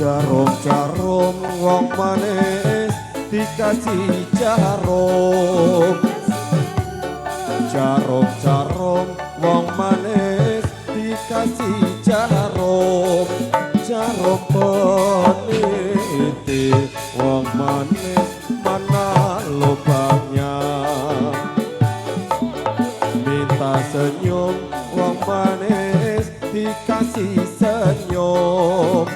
Jarum-jarum wong manis dikasih jarum. Jarum-jarum wong manis dikasih jarum. Jarum peniti wong manis mana lubangnya. Minta senyum wong manis dikasih senyum.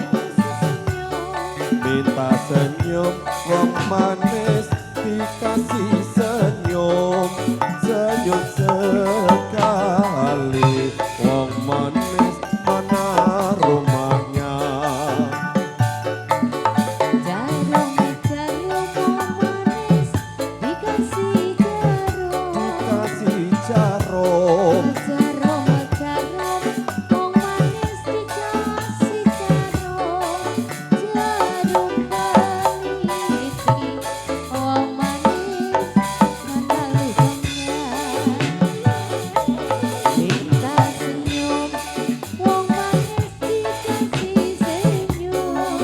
Minta senyum wong manis dikasih senyum. Senyum sekali wong manis mana rumahnya. Jarum-jarum wong manis dikasih jarum. Dikasih jarum. Jarum-jarum wong manis dikasih jarum. Jarum peniti wong manis mana lubangnya. Minta senyum wong manis dikasih senyum.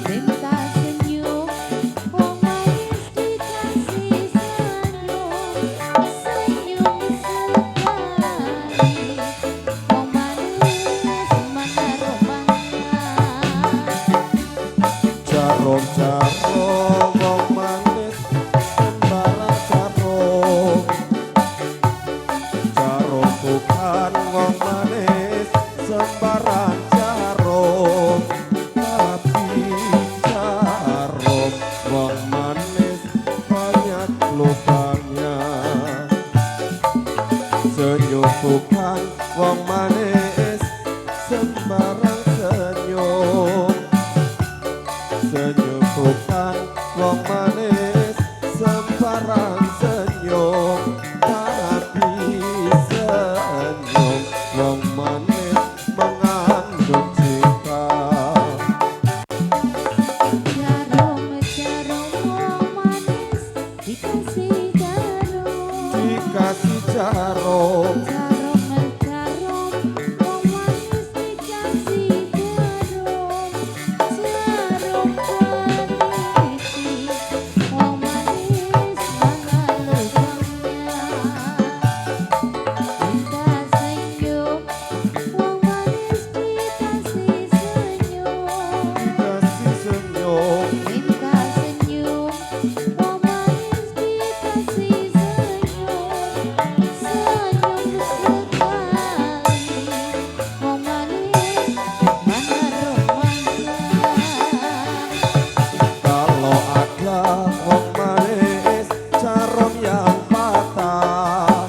Minta senyum wong manis dikasih senyum. Senyum sekali wong manis mana rumahnya. Jarum-jarum wong manis sembarang jarum. Jarum bukan wong manis sembarang jarum. Tapi jarum wong manis banyak lubangnya. Senyum bukan wong manis sembarang senyum. Senyum bukan wong manis sembarang senyum. Tapi senyum wong manis mengandung cinta. Jarum-jarum wong manis dikasih jarum. Dikasih jarum. Jarum-jarum wong manis dikasih jarum. Jarum peniti wong manis mana lubangnya. Minta senyum wong manis dikasih senyum. Dikasih senyum. Minta senyum wong manis dikasih senyum. Senyum sekali wong manis mana rumahnya. Kalau ada wong manis jarum yang patah.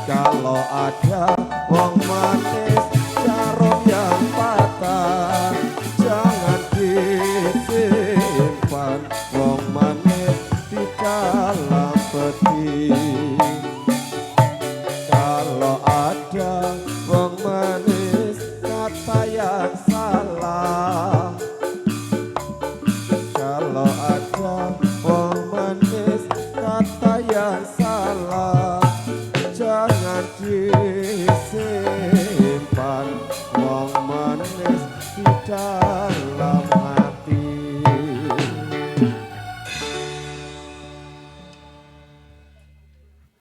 Kalau ada wong manis jarum yang patah. Jangan disimpan wong manis di dalam